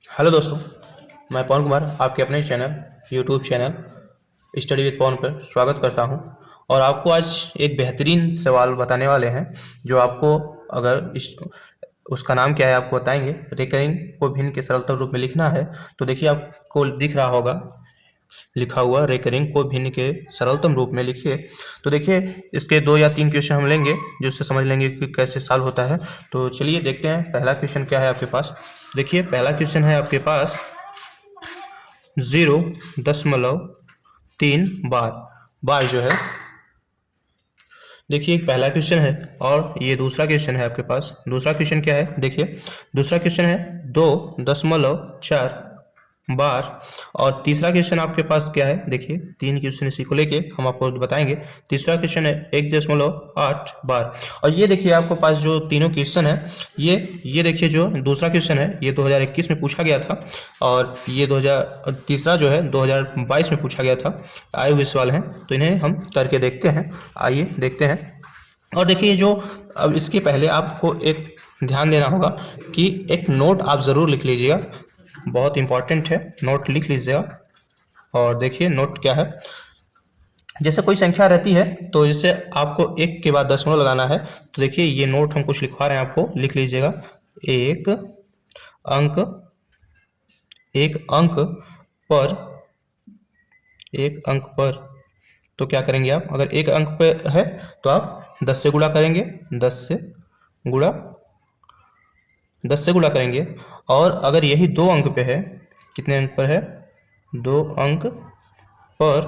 Hello दोस्तों, मैं पवन कुमार आपके अपने channel YouTube channel study with Pawan पर स्वागत करता हूं। और आपको आज एक बेहतरीन सवाल बताने वाले हैं जो आपको अगर उसका नाम क्या है आपको बताएंगे। रेकरिंग को भिन्न के सरलतम रूप में लिखना है तो देखिए आपको दिख रहा होगा लिखा हुआ रेकरिंग को भिन्न के सरलतम रूप में लिखिए। तो देखिए इसके 2 या 3 क्वेश्चन हम लेंगे जिससे समझ लेंगे कि कैसे सॉल्व होता है। तो चलिए देखते हैं पहला क्वेश्चन क्या है आपके पास। देखिए पहला क्वेश्चन है आपके पास 0.3 बार। बार जो है देखिए पहला क्वेश्चन है और ये दूसरा क्वेश्चन है आपके पास। दूसरा क्वेश्चन क्या है देखिए, दूसरा क्वेश्चन है 2.4 बार। और तीसरा क्वेश्चन आपके पास क्या है देखिए, 3 क्वेश्चन इसी को लेके हम आपको बताएंगे। तीसरा क्वेश्चन है 1.8 बार। और ये देखिए आपके पास जो तीनों क्वेश्चन है ये देखिए, जो दूसरा क्वेश्चन है ये 2021 में पूछा गया था और ये 2000 तीसरा जो है 2022 में पूछा गया था। आए हुए सवाल हैं तो इन्हें हम करके देखते हैं। आइए देखते हैं। और देखिए जो अब इसके पहले आपको एक ध्यान देना होगा कि एक नोट आप ज़रूर लिख लीजिएगा, बहुत इंपॉर्टेंट है, नोट लिख लीजिएगा। और देखिए नोट क्या है, जैसे कोई संख्या रहती है तो जैसे आपको एक के बाद दशमलव लगाना है। तो देखिए ये नोट हम कुछ लिखवा रहे हैं, आपको लिख लीजिएगा। एक अंक एक अंक पर एक अंक पर तो क्या करेंगे आप, अगर एक अंक पे है तो आप 10 से गुणा करेंगे, 10 से गुणा 10 से गुणा करेंगे। और अगर यही 2 अंक पे है, कितने अंक पर है, 2 अंक पर,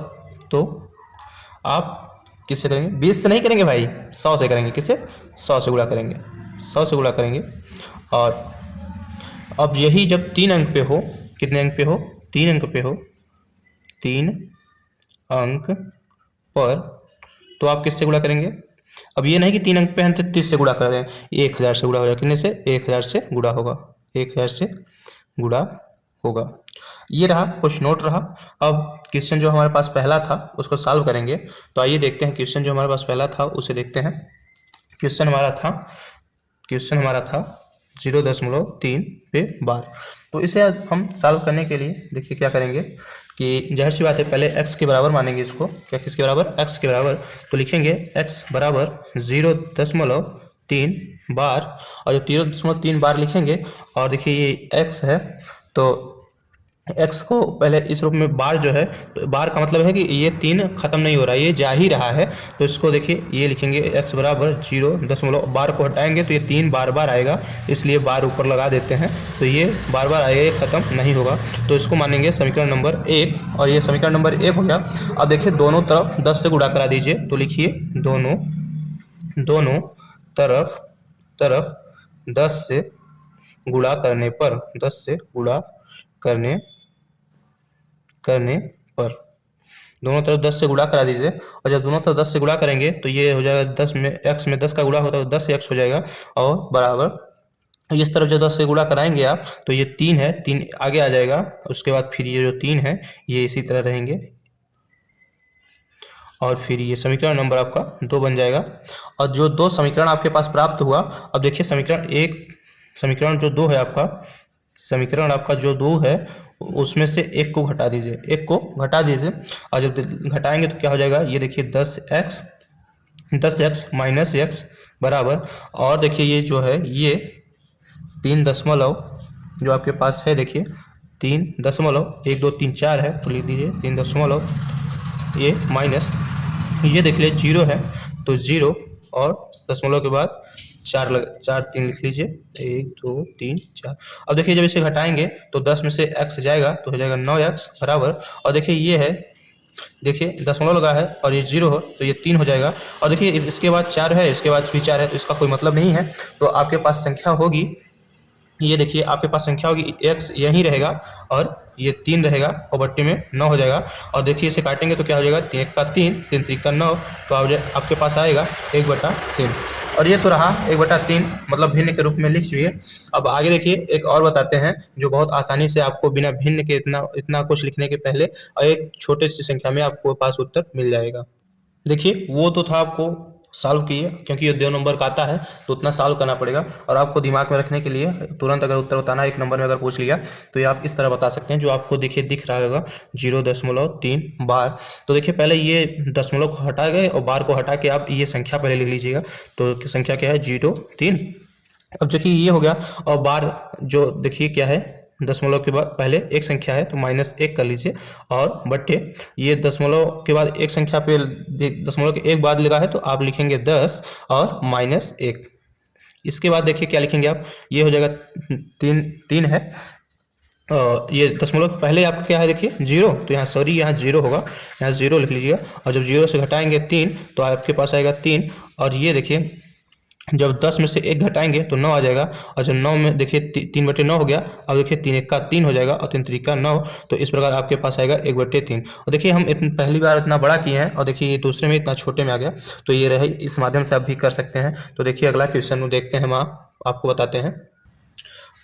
तो आप किससे करेंगे, 20 से नहीं करेंगे भाई, 100 से करेंगे। किससे, 100 से गुणा करेंगे, 100 से गुणा करेंगे। और अब यही जब 3 अंक पे हो, कितने अंक पे हो, 3 अंक पे हो, 3 अंक पर, तो आप किससे गुणा करेंगे। अब ये नहीं कि 3 अंक पे हैं तो 30 से गुणा कर दें, 1000 से गुणा हो जाएगा। कितने से, 1000 से गुणा होगा, 1000 से गुणा होगा। ये रहा कुछ नोट रहा। अब क्वेश्चन जो हमारे पास पहला था उसको सॉल्व करेंगे। तो आइए देखते हैं क्वेश्चन जो हमारे पास पहला था उसे देखते हैं। क्वेश्चन हमारा था 0.3 पे बार। तो इसे हम सॉल्व करने के लिए देखिए क्या करेंगे कि जाहिर सी बात है, पहले x के बराबर मानेंगे इसको। क्या, किसके बराबर, x के बराबर। तो लिखेंगे x बराबर 0.3 बार। और जब 0.3 बार लिखेंगे और देखिए ये x है तो x को पहले इस रूप में बार जो है, तो बार का मतलब है कि ये 3 खत्म नहीं हो रहा है, ये जा ही रहा है। तो इसको देखिए ये लिखेंगे x बराबर 0 बार को हटाएंगे तो ये 3 बार बार आएगा, इसलिए बार ऊपर लगा देते हैं। तो ये बार बार आएगा, ये खत्म नहीं होगा। तो इसको मानेंगे समीकरण नंबर 1 और ये समीकरण नंबर 1 हो गया। अब देखिए दोनों तरफ 10 से गुणा करा दीजिए। तो लिखिए दोनों तरफ 10 से गुणा करने पर, 10 से गुणा करने पर, दोनों तरफ 10 से गुणा करा दीजिए। और जब दोनों तरफ 10 से गुणा करेंगे तो ये हो जाएगा 10 में x में 10 का गुणा होता है तो 10x हो जाएगा। और बराबर इस तरफ जब 10 से गुणा कराएंगे आप तो ये 3 है, 3 आगे आ जाएगा। उसके बाद फिर ये जो 3 है ये इसी तरह रहेंगे और फिर ये समीकरण नंबर आपका 2 बन जाएगा। और जो 2 समीकरण आपके पास प्राप्त हुआ, अब देखिए समीकरण जो 2 है आपका, समीकरण आपका जो 2 है उसमें से एक को घटा दीजिए, एक को घटा दीजिए। और जब घटाएंगे तो क्या हो जाएगा, ये देखिए 10x माइनस x बराबर। और देखिए ये जो है ये 3 दशमलव जो आपके पास है, देखिए 3 दशमलव 1 2 3 4 है तो लिख दीजिए 3 दशमलव, ये माइनस, ये देख लीजिए 0 है तो 0 और दशमलव के बाद 4 3 लिख लीजिए, 1 2 3 4। अब देखिए जब इसे घटाएंगे तो 10 में से x जाएगा तो हो जाएगा 9x बराबर। और देखिए ये है, देखिए दशमलव लगा है और ये 0 हो तो ये 3 हो जाएगा। और देखिए इसके बाद 4 है, इसके बाद भी 4 है तो इसका कोई मतलब नहीं है। तो आपके पास संख्या होगी, ये देखिए आपके पास संख्या होगी x यहीं रहेगा और ये 3 रहेगा और बट्टे में 9 हो जाएगा। और देखिए इसे काटेंगे तो क्या हो जाएगा, 1 का 3, 3 3 का 9, तो आपके पास आएगा 1/3। और ये तो रहा 1/3, मतलब भिन्न के रूप में लिख लीजिए। अब आगे देखिए एक और बताते हैं जो बहुत आसानी से आपको बिना भिन्न के इतना कुछ लिखने के पहले और एक छोटे सी संख्या में आपको पास उत्तर मिल जाएगा। देखिए वो तो था आपको सॉल्व किए, क्योंकि ये 2 नंबर का आता है तो उतना सॉल्व करना पड़ेगा। और आपको दिमाग में रखने के लिए तुरंत अगर उत्तर बताना है 1 नंबर में अगर पूछ लिया तो ये आप इस तरह बता सकते हैं, जो आपको देखिए दिख रहा होगा 0.3 बार। तो देखिए पहले ये दशमलव को हटा गए और बार को हटा के आप ये संख्या पहले लिख लीजिएगा। तो संख्या क्या है 0.3। अब देखिए ये हो गया, और बार जो देखिए क्या है दशमलव के बाद पहले एक संख्या है तो -1 कर लीजिए, और बट्टे ये दशमलव के बाद एक संख्या पे दशमलव के एक बाद लगा है तो आप लिखेंगे 10 और -1। इसके बाद देखिए क्या लिखेंगे आप, ये हो जाएगा 3 है, ये दशमलव के पहले आपका क्या है देखिए 0, तो यहाँ सॉरी यहाँ 0 होगा, यहाँ 0 लिख लीजिएगा। और जब 0 से घटाएंगे 3 तो आपके पास आएगा 3। और ये देखिए जब 10 में से 1 घटाएंगे तो 9 आ जाएगा, और जब 9 में देखिए 3/9 हो गया। अब देखिए 3 1 का 3 हो जाएगा और 3 3 का 9। तो इस प्रकार आपके पास आएगा 1/3। और देखिए हम इतनी पहली बार इतना बड़ा किए हैं और देखिए ये दूसरे में इतना छोटे में आ गया। तो ये रहे, इस माध्यम से आप भी कर सकते हैं। तो देखिए अगला क्वेश्चन देखते हैं, हम आपको बताते हैं।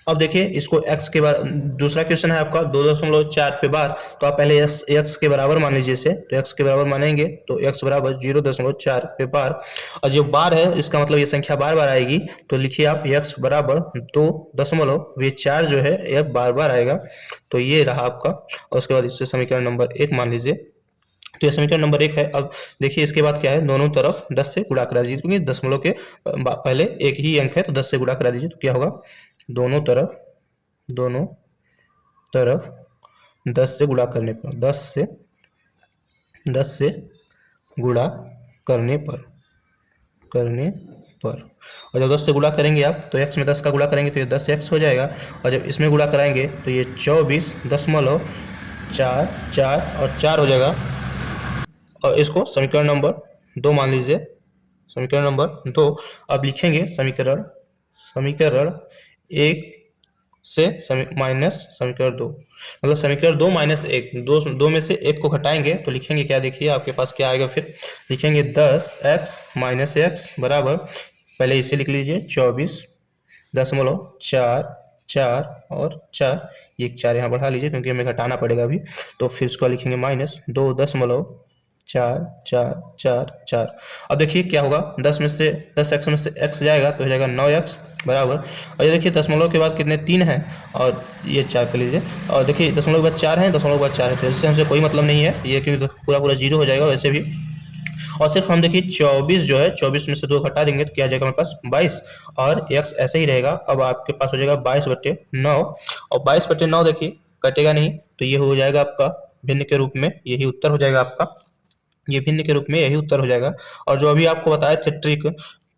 अब देखिए इसको x के बार दूसरा क्वेश्चन है आपका 2.4 पे बार। तो आप पहले x के बराबर मान लीजिए इसे। तो x के बराबर मानेंगे तो x बराबर 0.4 पे बार, और जो बार है इसका मतलब ये संख्या बार बार आएगी। तो लिखिए आप x बराबर 2.4 जो है यह बार बार आएगा। तो ये रहा आपका, और उसके बाद इससे समीकरण नंबर 1 मान लीजिए। तो ये समीकरण नंबर 1 है। अब देखिए इसके बाद क्या है, दोनों तरफ 10 से गुणा करा दीजिए, क्योंकि दशमलव के पहले एक ही अंक है तो 10 से गुणा करा दीजिए। तो क्या होगा, दोनों तरफ 10 से गुणा करने पर 10 से गुणा करने पर और जब 10 से गुणा करेंगे आप तो x में 10 का गुणा करेंगे तो ये 10x हो जाएगा। और जब इसमें गुणा कराएंगे तो ये 24.44 और 4 हो जाएगा। और इसको समीकरण नंबर 2 मान लीजिए। समीकरण नंबर 2 अब लिखेंगे समीकरण 1 से माइनस समीकरण 2, मतलब समीकरण 2 माइनस 1, दो में से 1 को घटाएंगे तो लिखेंगे क्या, देखिए आपके पास क्या आएगा। फिर लिखेंगे 10x माइनस एक्स बराबर, पहले इसे लिख लीजिए 24.4 और 4, ये 4 यहाँ बढ़ा लीजिए क्योंकि हमें घटाना पड़ेगा अभी। तो फिर इसको लिखेंगे -2.44 अब देखिए क्या होगा, 10x में से x जाएगा तो हो जाएगा 9x बराबर। और ये देखिए दशमलव के बाद कितने 3 हैं और ये 4 कर लीजिए। और देखिए दशमलव के बाद 4 है, दशमलव के बाद 4 है, तो इससे हमसे कोई मतलब नहीं है ये, क्योंकि पूरा 0 हो जाएगा वैसे भी। और सिर्फ हम देखिए 24 जो है, 24 में से 2 घटा देंगे तो क्या आ जाएगा हमारे पास 22, और x ऐसे ही रहेगा। अब आपके पास हो जाएगा 22/9, और 22/9 देखिए कटेगा नहीं तो ये हो जाएगा आपका भिन्न के रूप में, यही उत्तर हो जाएगा आपका, ये भिन्न के रूप में यही उत्तर हो जाएगा। और जो अभी आपको बताया थे ट्रिक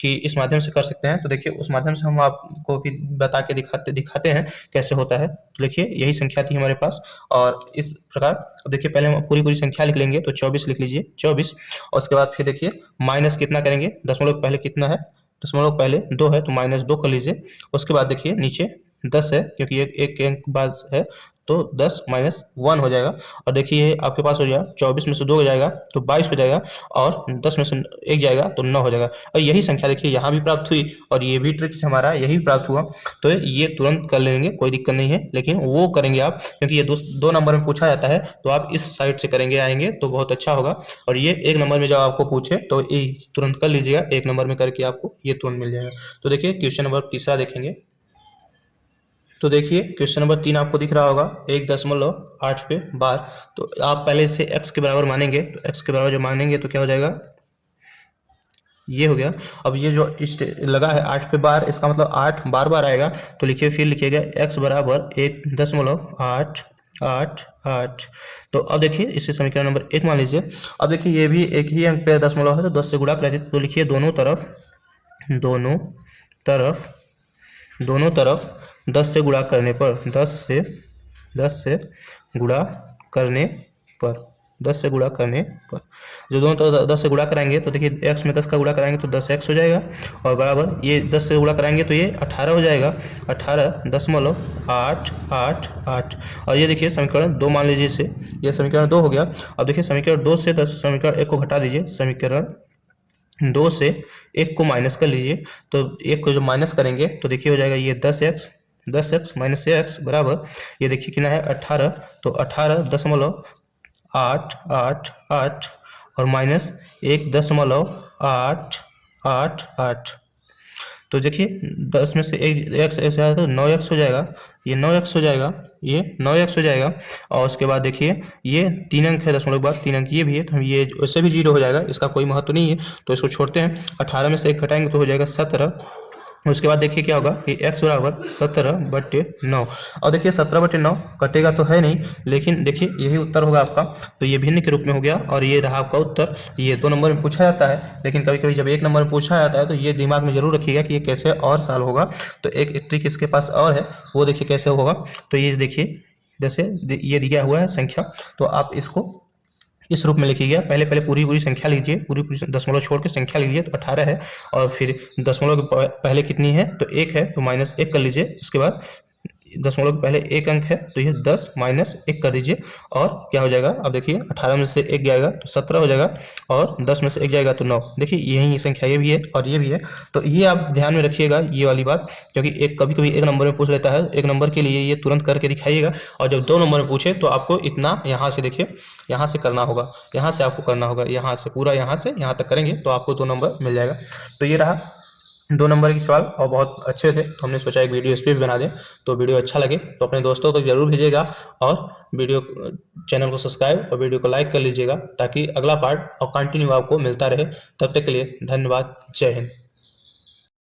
कि इस माध्यम से कर सकते हैं, तो देखिए उस माध्यम से हम आपको भी बता के दिखाते हैं कैसे होता है। तो देखिए यही संख्या थी हमारे पास, और इस प्रकार अब देखिए पहले हम पूरी संख्या लिख लेंगे। तो 24 लिख लीजिए 24, और उसके बाद फिर देखिए माइनस कितना करेंगे, दशमलव पहले कितना है, दशमलव पहले 2 है तो -2 कर लीजिए। उसके बाद देखिए नीचे 10 है क्योंकि एक अंक बाद है तो 10 - 1 हो जाएगा। और देखिए आपके पास हो जाएगा 24 में से 2 हो जाएगा तो 22 हो जाएगा, और 10 में से 1 जाएगा तो 9 हो जाएगा। और यही संख्या देखिए यहाँ भी प्राप्त हुई, और ये भी ट्रिक से हमारा यही प्राप्त हुआ। तो ये तुरंत कर लेंगे, कोई दिक्कत नहीं है, लेकिन वो करेंगे आप क्योंकि ये 2 नंबर में पूछा जाता है तो आप इस साइड से करेंगे आएंगे तो बहुत अच्छा होगा। और ये 1 नंबर में जब आपको पूछे तो ये तुरंत कर लीजिएगा, 1 नंबर में करके आपको ये तुरंत मिल जाएगा। तो देखिए क्वेश्चन नंबर तीसरा देखेंगे। तो देखिए क्वेश्चन नंबर 3 आपको दिख रहा होगा 1.8 पे बार। तो आप पहले से x के बराबर मानेंगे, तो x के बराबर जो मानेंगे तो क्या हो जाएगा, ये हो गया। अब ये जो लगा है 8 पे बार, इसका मतलब 8 बार बार आएगा। तो लिखिए फिर लिखिएगा x बराबर 1.888। तो अब देखिए इससे समीकरण नंबर 1 मान लीजिए। अब देखिए ये भी एक ही अंक पे दशमलव है तो 10 से गुणा कर दीजिए। तो लिखिए दोनों तरफ 10 से गुणा करने पर 10 से गुणा करने पर जो दोनों तरफ 10 से गुणा कराएंगे तो देखिए x में 10 का गुणा कराएंगे तो 10x हो जाएगा, और बराबर ये 10 से गुणा कराएंगे तो ये 18 हो जाएगा, 18.888। और ये देखिए समीकरण 2 मान लीजिए इसे, ये समीकरण 2 हो गया। अब देखिए समीकरण 2 से समीकरण 1 को घटा दीजिए, समीकरण 2 से 1 को माइनस कर लीजिए। तो 1 को जब माइनस करेंगे तो देखिए हो जाएगा ये 10x माइनस x बराबर, ये देखिए कितना है 18, तो 18.888 और माइनस 1.8 8 8। तो देखिए 10 में से एक एक्स ऐसे आया तो 9x हो जाएगा, ये 9x हो जाएगा, ये 9x हो जाएगा। और उसके बाद देखिए ये 3 अंक है, दशमलव के बाद 3 अंक ये भी है, तो हम ये वैसे भी 0 हो जाएगा, इसका कोई महत्व नहीं है, तो इसको छोड़ते हैं। 18 में से 1 घटाएंगे तो हो जाएगा 17। उसके बाद देखिए क्या होगा कि x बराबर 17/9। और देखिए 17/9 कटेगा तो है नहीं, लेकिन देखिए यही उत्तर होगा आपका, तो ये भिन्न के रूप में हो गया और ये रहा आपका उत्तर। ये 2 नंबर में पूछा जाता है, लेकिन कभी कभी जब 1 नंबर में पूछा जाता है तो ये दिमाग में जरूर रखिएगा कि ये कैसे और साल होगा। तो एक ट्रिक इसके पास और है, वो देखिए कैसे होगा। तो ये देखिए जैसे ये दिया हुआ है संख्या, तो आप इसको इस रूप में लिखिएगा। पहले पहले पूरी पूरी संख्या लीजिए, पूरी पूरी दशमलव छोड़ के संख्या लीजिए, तो 18 है। और फिर दशमलव के पहले कितनी है, तो 1 है, तो -1 कर लीजिए। उसके बाद दशमलव के पहले 1 अंक है, तो ये 10 - 1 कर दीजिए, और क्या हो जाएगा। अब देखिए 18 में से 1 जाएगा तो 17 हो जाएगा, और 10 में से 1 जाएगा तो 9। देखिए यही संख्या ये भी है और ये भी है, तो ये आप ध्यान में रखिएगा ये वाली बात, क्योंकि एक कभी कभी 1 नंबर में पूछ लेता है। 1 नंबर के लिए ये तुरंत करके दिखाइएगा, और जब 2 नंबर में पूछे तो आपको इतना यहाँ से देखिए, यहाँ से करना होगा, यहाँ से आपको करना होगा, यहाँ से पूरा यहाँ से यहाँ तक करेंगे तो आपको 2 नंबर मिल जाएगा। तो ये रहा 2 नंबर के सवाल, और बहुत अच्छे थे, तो हमने सोचा एक वीडियो इस पर भी बना दें। तो वीडियो अच्छा लगे तो अपने दोस्तों को जरूर भेजिएगा, और वीडियो चैनल को सब्सक्राइब और वीडियो को लाइक कर लीजिएगा, ताकि अगला पार्ट और कंटिन्यू आपको मिलता रहे। तब तक के लिए धन्यवाद। जय हिंद।